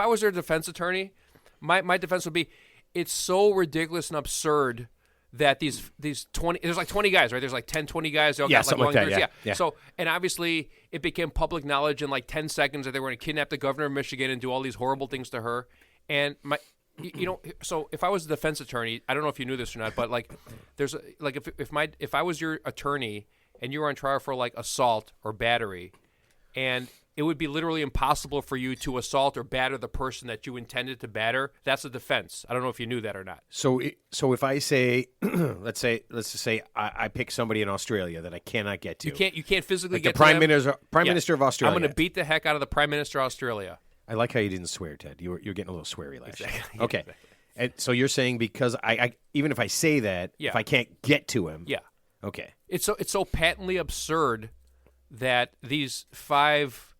I was their defense attorney, my defense would be, it's so ridiculous and absurd that these 20, there's like 20 guys, right? There's like 10, 20 guys. They all got something like like that. Yeah. So, and obviously it became public knowledge in like 10 seconds that they were going to kidnap the governor of Michigan and do all these horrible things to her. And so if I was a defense attorney, I don't know if you knew this or not, but like there's like if I was your attorney and you were on trial for like assault or battery, and it would be literally impossible for you to assault or batter the person that you intended to batter. That's a defense. I don't know if you knew that or not. So if I say, let's just say I pick somebody in Australia that I cannot get to. You can't physically like get the prime to them. minister of Australia. I'm going to beat the heck out of the prime minister of Australia. I like how you didn't swear, Ted. You're getting a little sweary last year. Exactly. Okay. Exactly. And so you're saying because I even if I say that, if I can't get to him. Yeah. Okay. It's so patently absurd that these 5,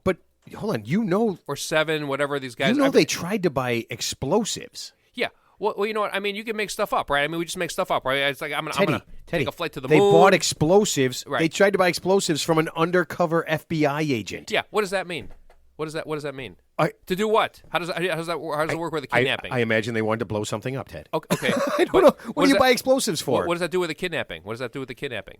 But hold on, or 7, whatever these guys. they tried to buy explosives. Yeah. Well, you know what? I mean, you can make stuff up, right? I mean, we just make stuff up, right? It's like I'm gonna take a flight to the moon. They bought explosives. Right. They tried to buy explosives from an undercover FBI agent. Yeah. What does that mean? What does that mean? To do what? How does it work with a kidnapping? I imagine they wanted to blow something up, Ted. Okay. I don't know. What do you buy explosives for? What does that do with a kidnapping? What does that do with the kidnapping?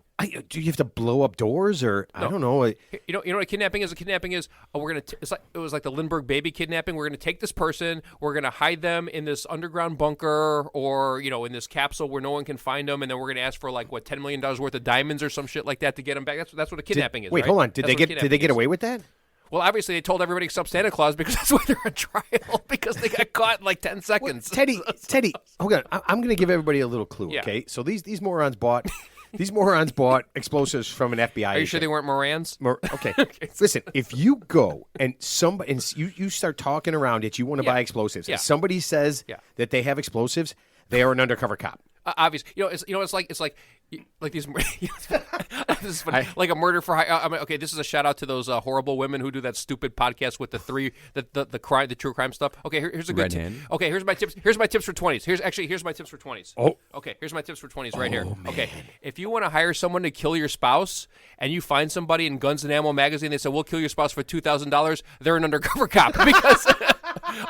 Do you have to blow up doors or I don't know? You know what a kidnapping is? A kidnapping is it was like the Lindbergh baby kidnapping. We're going to take this person. We're going to hide them in this underground bunker or in this capsule where no one can find them, and then we're going to ask for like $10 million worth of diamonds or some shit like that to get them back. That's what a kidnapping is. Wait, right? hold on. Did they get away with that? Well, obviously they told everybody except Santa Claus because that's why they're on trial because they got caught in like 10 seconds. Well, Teddy, hold on. I'm going to give everybody a little clue. Yeah. Okay, so these morons bought explosives from an FBI. Are you sure they weren't Morans? Okay. Listen, if you go and you start talking around it, you want to buy explosives. Yeah. If somebody says that they have explosives, they are an undercover cop. Obviously, it's like these. This is funny. Like a murder for hire. Okay, this is a shout out to those horrible women who do that stupid podcast with the true crime stuff. Okay, here's a good tip. Okay, here's my tips. Here's my tips for 20s. Here's my tips for 20s. Oh, okay. Here's my tips for 20s right here. Man. Okay, if you want to hire someone to kill your spouse, and you find somebody in Guns and Ammo magazine, they say we'll kill your spouse for $2,000. They're an undercover cop because.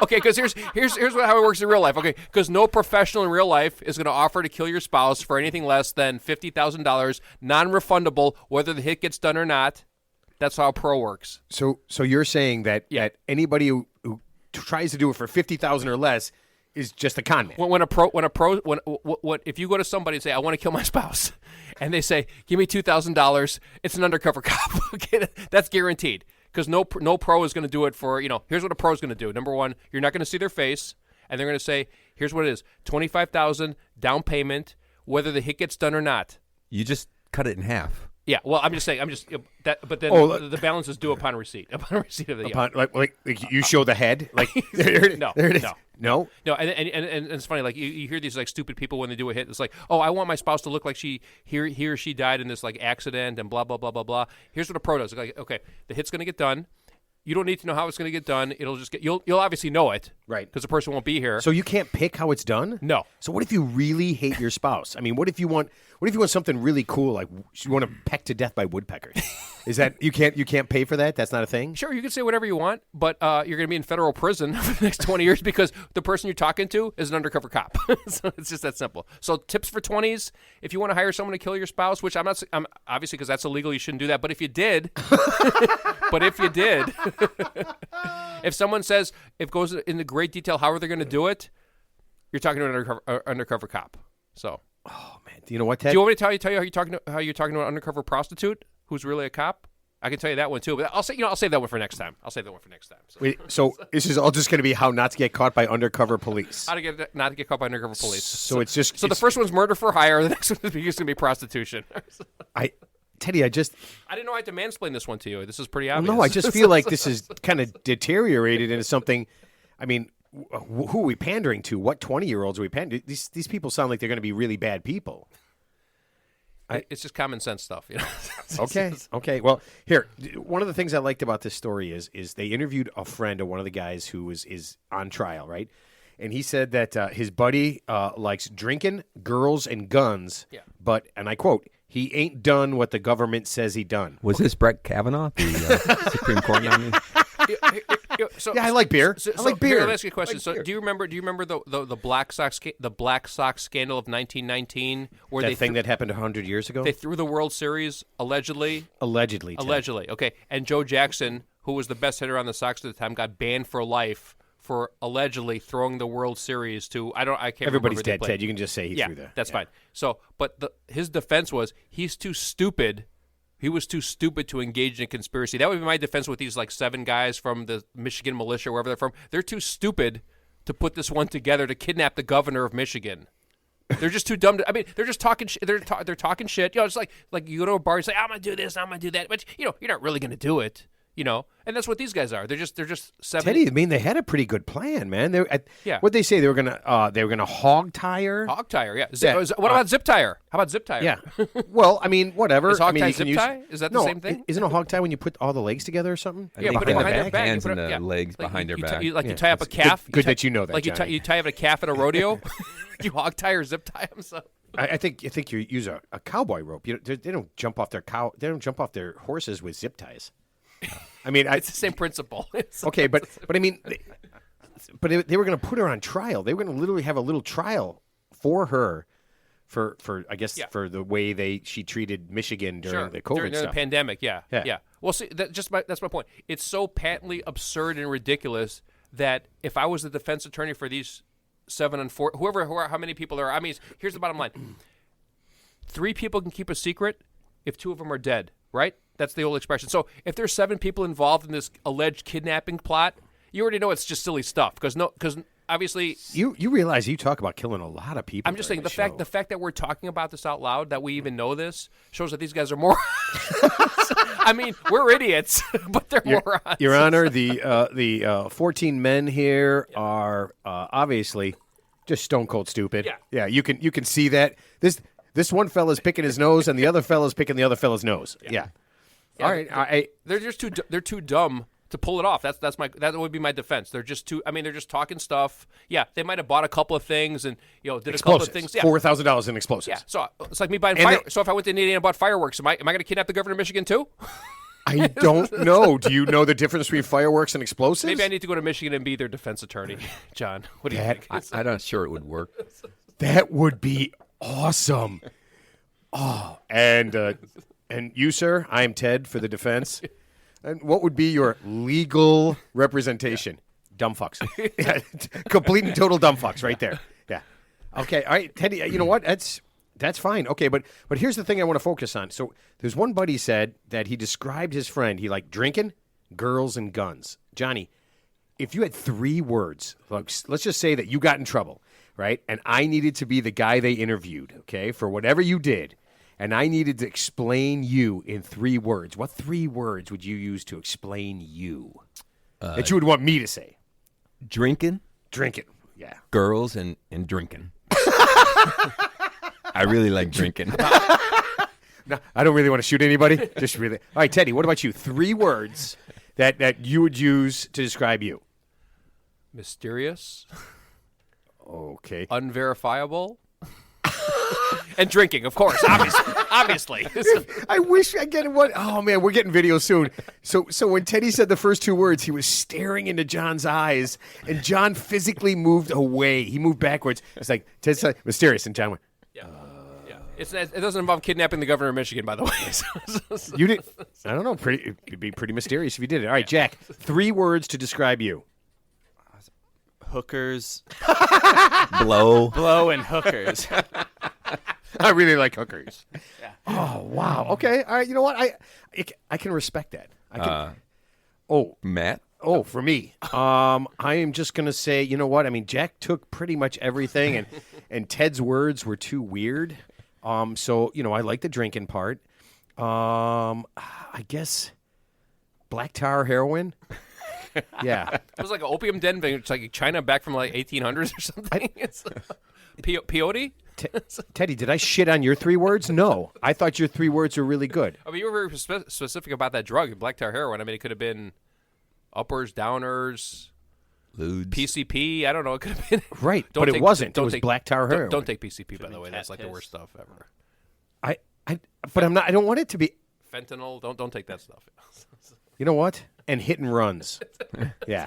Okay, because here's how it works in real life. Okay, because no professional in real life is going to offer to kill your spouse for anything less than $50,000, non-refundable, whether the hit gets done or not. That's how a pro works. So you're saying that anybody who tries to do it for $50,000 or less is just a con man. When if you go to somebody and say I want to kill my spouse, and they say give me $2,000, it's an undercover cop. Okay, that's guaranteed. Because no pro is going to do it for, here's what a pro is going to do. Number one, you're not going to see their face, and they're going to say, here's what it is, $25,000 down payment, whether the hit gets done or not. You just cut it in half. Yeah, well, I'm just saying, but then the balance is due upon receipt. Upon receipt of the like you show the head, like no, there it is. No, and it's funny. Like you hear these like stupid people when they do a hit. It's like, oh, I want my spouse to look like he or she died in this like accident and blah blah blah blah blah. Here's what a pro does. Like, okay, the hit's going to get done. You don't need to know how it's going to get done. It'll just get you'll obviously know it, right? Because the person won't be here. So you can't pick how it's done. No. So what if you really hate your spouse? I mean, what if you want something really cool, like you want to peck to death by woodpeckers? Is that you can't pay for that? That's not a thing. Sure, you can say whatever you want, but you're going to be in federal prison for the next 20 years because the person you're talking to is an undercover cop. So it's just that simple. So tips for 20s: if you want to hire someone to kill your spouse, which I'm obviously because that's illegal, you shouldn't do that. But if you did, if someone says it goes into great detail how are they going to do it, you're talking to an undercover cop. So. Oh man, do you know what, Ted? Do you want me to tell you how you're talking to an undercover prostitute who's really a cop? I can tell you that one too, but I'll save that one for next time. So. Wait, so this is all just going to be how not to get caught by undercover police. How to not to get caught by undercover police. So it's just the first one's murder for hire. The next one is going to be prostitution. Teddy, I didn't know I had to mansplain this one to you. This is pretty obvious. No, I just feel like this is kind of deteriorated into something. I mean, who are we pandering to? What 20-year-olds are we pandering? These people sound like they're going to be really bad people. It's just common sense stuff, Okay. Well, here, one of the things I liked about this story is they interviewed a friend of one of the guys who is on trial, right? And he said that his buddy likes drinking, girls, and guns. Yeah. But, and I quote, he ain't done what the government says he done. Was this Brett Kavanaugh, the Supreme Court nominee? So, Yeah, I like beer. I like beer. Let me ask you a question. So, do you remember the Black Sox scandal of 1919, where That they thing that happened 100 years ago? they threw the World Series allegedly? Allegedly. Ted. Allegedly, okay. And Joe Jackson, who was the best hitter on the Sox at the time, got banned for life for allegedly throwing the World Series to I can't. Everybody's remember who they dead, played. Ted. You can just say he threw that. That's fine. So, but his defense was he's too stupid. He was too stupid to engage in a conspiracy. That would be my defense with these like 7 guys from the Michigan militia, wherever they're from. They're too stupid to put this one together to kidnap the governor of Michigan. They're just too dumb. They're just talking. They're talking shit. It's like you go to a bar and say, "I'm gonna do this. I'm gonna do that," but you're not really gonna do it. And that's what these guys are. They're just 7. Teddy, they had a pretty good plan, man. Yeah. What'd they say? They were gonna hog tie her? Hog tire, yeah. Yeah. What about zip tire? How about zip tire? Yeah. Well, whatever. Is hog tie you can zip tie? Is that the same thing? Isn't a hog tie when you put all the legs together or something? I Yeah, think put it behind behind their their back. hands You and put it- the yeah. legs behind their back. You Yeah. tie up a It's calf. good that you know that, Like Johnny. you tie up a calf at a rodeo. You hog tie or zip tie them. So I think you use a cowboy rope. They don't jump off their They don't jump off their horses with zip ties. it's the same principle. Okay, but they were going to put her on trial. They were going to literally have a little trial for her, for I guess Yeah. for the way she treated Michigan during the COVID during the stuff. pandemic. Yeah. Yeah. Well, see, that's my point. It's so patently absurd and ridiculous that if I was the defense attorney for these 7 and 4, how many people there are. Here's the bottom line: 3 people can keep a secret if 2 of them are dead. Right? That's the old expression. So if there's 7 people involved in this alleged kidnapping plot, you already know it's just silly stuff because obviously. You realize you talk about killing a lot of people. I'm just saying during the show. fact that we're talking about this out loud, that we even know this, shows that these guys are more. We're idiots, but they're morons. Your Honor, the 14 men here are obviously just stone cold stupid. Yeah. Yeah. You can see that this one fella's picking his nose and the other fella's picking the other fella's nose. Yeah. All right. They're just they're too dumb to pull it off. That would be my defense. They're just too. They're just talking stuff. Yeah, they might have bought a couple of things and did a couple of things. Yeah. $4,000 in explosives. Yeah, so it's like me buying And fire. So if I went to Indiana and bought fireworks, am I going to kidnap the governor of Michigan too? I don't know. Do you know the difference between fireworks and explosives? Maybe I need to go to Michigan and be their defense attorney, John. What do you think? I'm not sure it would work. That would be awesome. Oh, and you, sir, I am Ted for the defense. And what would be your legal representation? Dumb fucks. Yeah, complete and total dumb fucks right there. Yeah. Okay. All right, Teddy. You know what? That's fine. Okay, but here's the thing I want to focus on. So there's one buddy said that he described his friend. He liked drinking, girls, and guns. Johnny, if you had 3 words, let's just say that you got in trouble, right? And I needed to be the guy they interviewed, okay, for whatever you did. And I needed to explain you in 3 words. What 3 words would you use to explain you that you would want me to say? Drinking, Drinking. Yeah. girls, and drinking. I really like drinking. No, I don't really want to shoot anybody. Just really. All right, Teddy, what about you? 3 words that you would use to describe you. Mysterious, Okay. unverifiable, and drinking, of course, obviously. I wish I get what. Oh man, we're getting video soon. So when Teddy said the first 2 words, he was staring into John's eyes, and John physically moved away. He moved backwards. It's like Ted said, mysterious, and John went. Yeah. It doesn't involve kidnapping the governor of Michigan, by the way. You did. I don't know. It'd be pretty mysterious if you did it. All right, Jack. 3 words to describe you. Hookers, Blow. and hookers. I really like hookers. Oh wow. Okay. All right. You know what? I can respect that. I can. Matt? For me, I am just gonna say, you know what? I mean, Jack took pretty much everything, and Ted's words were too weird. So I like the drinking part. I guess black tar heroin. Yeah. It was like an opium den thing. It's like China back from like 1800s or something. It's peyote? Teddy, did I shit on your 3 words? No. I thought your 3 words were really good. You were very specific about that drug, black tar heroin. It could have been uppers, downers, Ludes. PCP. I don't know. It could have been. Right, but it wasn't. It was black tar heroin. Don't take PCP, by the way. That's like the worst stuff ever. But I'm not. I don't want it to be. Fentanyl. Don't take that stuff. You know what? and hit and runs. Yeah.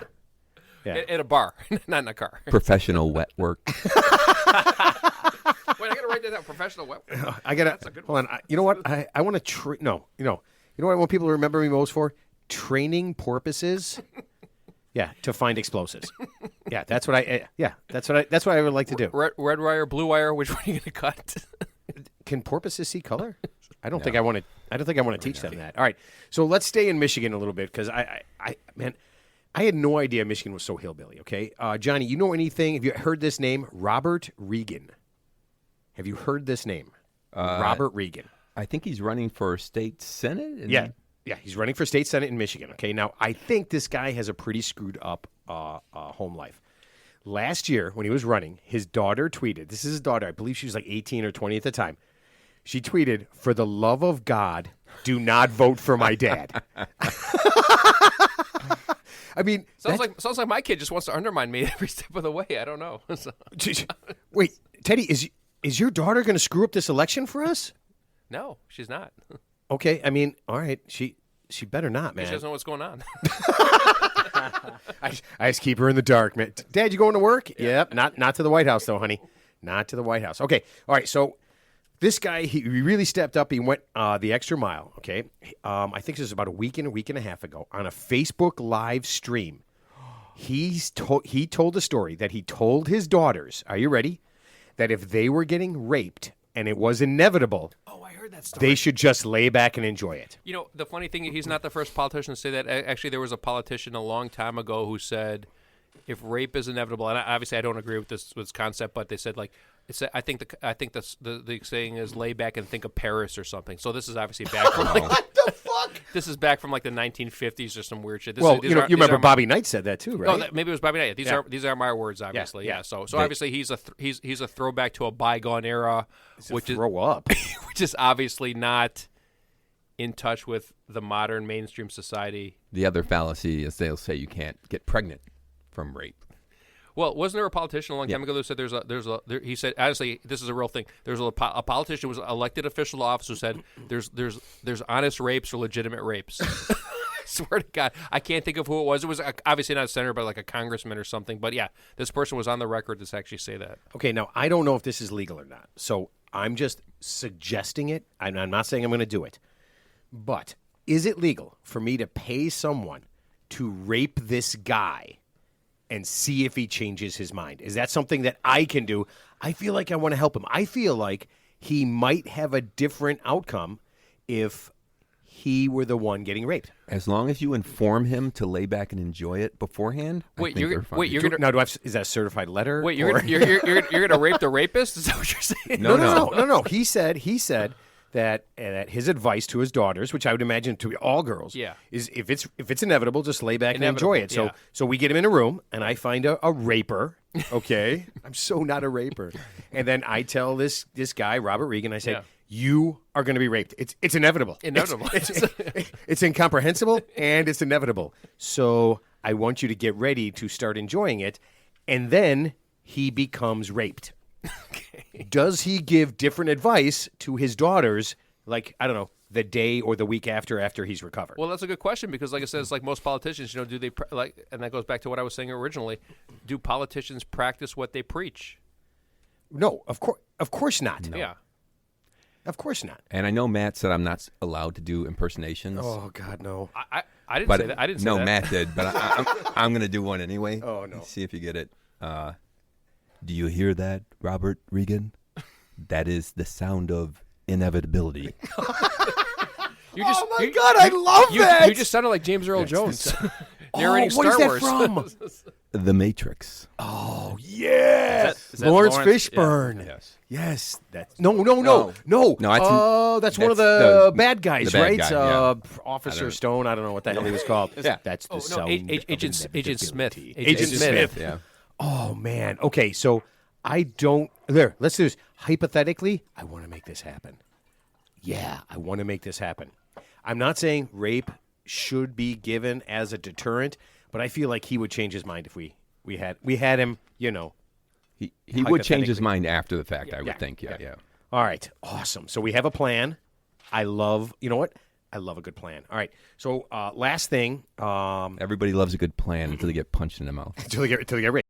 Yeah. In a bar, not in a car. Professional wet work. Wait, I gotta write that down. Professional web. I gotta hold on. You know what? I want to no. You know what I want people to remember me most for? Training purposes. Yeah, to find explosives. Yeah, that's what that's what I would like to do. Red wire, blue wire. Which one are you gonna cut? Can porpoises see color? I don't think I want to. I don't think I want to teach them that. All right, so let's stay in Michigan a little bit because man, I had no idea Michigan was so hillbilly. Okay, Johnny, you know anything? Have you heard this name, Robert Regan? Have you heard this name, Robert Regan? I think he's running for state senate. Yeah, he's running for state senate in Michigan. Okay, now I think this guy has a pretty screwed up home life. Last year, when he was running, his daughter tweeted. This is his daughter. I believe she was like 18 or 20 at the time. She tweeted, "For the love of God, do not vote for my dad." I mean, sounds like my kid just wants to undermine me every step of the way. I don't know. Wait, Teddy, is your daughter going to screw up this election for us? No, she's not. Okay, I mean, all right, she better not, man. She doesn't know what's going on. I just keep her in the dark, man. Dad, you going to work? Yeah. Yep, not to the White House though, honey. Not to the White House. Okay, all right. So this guy, he really stepped up. He went the extra mile. Okay, I think this was about a week and a half ago on a Facebook live stream. He told a story that he told his daughters. Are you ready? That if they were getting raped and it was inevitable. Oh, I heard that story. They should just lay back and enjoy it. You know, the funny thing, he's not the first politician to say that. Actually, there was a politician a long time ago who said, if rape is inevitable, and obviously I don't agree with this concept, but they said like, I think the saying is lay back and think of Paris or something. So this is obviously back from like, What the fuck? This is back from like the 1950s or some weird shit. You remember Bobby Knight said that too, right? No, maybe it was Bobby Knight. These are my words, obviously. Yeah. So obviously he's a throwback to a bygone era, which is obviously not in touch with the modern mainstream society. The other fallacy is they'll say you can't get pregnant from rape. Well, wasn't there a politician a long time ago who said he said, honestly, this is a real thing. There's a politician who was elected official to office who said there's honest rapes or legitimate rapes. I swear to God, I can't think of who it was. It was obviously not a senator, but like a congressman or something. But yeah, this person was on the record to actually say that. Okay, now I don't know if this is legal or not, so I'm just suggesting it. I'm not saying I'm going to do it, but is it legal for me to pay someone to rape this guy and see if he changes his mind? Is that something that I can do? I feel like I want to help him. I feel like he might have a different outcome if he were the one getting raped. As long as you inform him to lay back and enjoy it beforehand. Is that a certified letter? Wait, you're gonna rape the rapist? Is that what you're saying? No. He said that his advice to his daughters, which I would imagine to all girls, is if it's inevitable, just lay back and enjoy it. So we get him in a room, and I find a raper. Okay, I'm so not a raper, and then I tell this guy Robert Regan, I say, you are going to be raped. It's inevitable. Inevitable. It's incomprehensible and it's inevitable. So I want you to get ready to start enjoying it, and then he becomes raped. Okay. Does he give different advice to his daughters, like, I don't know, the day or the week after he's recovered? Well, that's a good question because, like I said, it's like most politicians, do they and that goes back to what I was saying originally. Do politicians practice what they preach? No, of course not. No. Yeah, of course not. And I know Matt said I'm not allowed to do impersonations. Oh God, no. I didn't say that. I didn't say that. No, Matt did, but I'm going to do one anyway. Oh no. See if you get it. Do you hear that, Robert Regan? That is the sound of inevitability. Oh my God, I love that! You just sounded like James Earl Jones narrating what Star is Wars. That from? The Matrix. Oh yes, is that Lawrence Fishburne. Yeah. Yes, that's no. That's one of the bad guys, the bad right? guy, yeah. Officer Stone. I don't know what the hell he was called. Yeah. That's the sound. Agent Smith. Agent Smith. Yeah. Oh man. Okay, so I don't. There. Let's do this. Hypothetically, I want to make this happen. Yeah, I want to make this happen. I'm not saying rape should be given as a deterrent, but I feel like he would change his mind if we had him. He would change his mind after the fact. I would think. Yeah. All right. Awesome. So we have a plan. I love. You know what? I love a good plan. All right. So last thing, Everybody loves a good plan until they get punched in the mouth. until they get rich.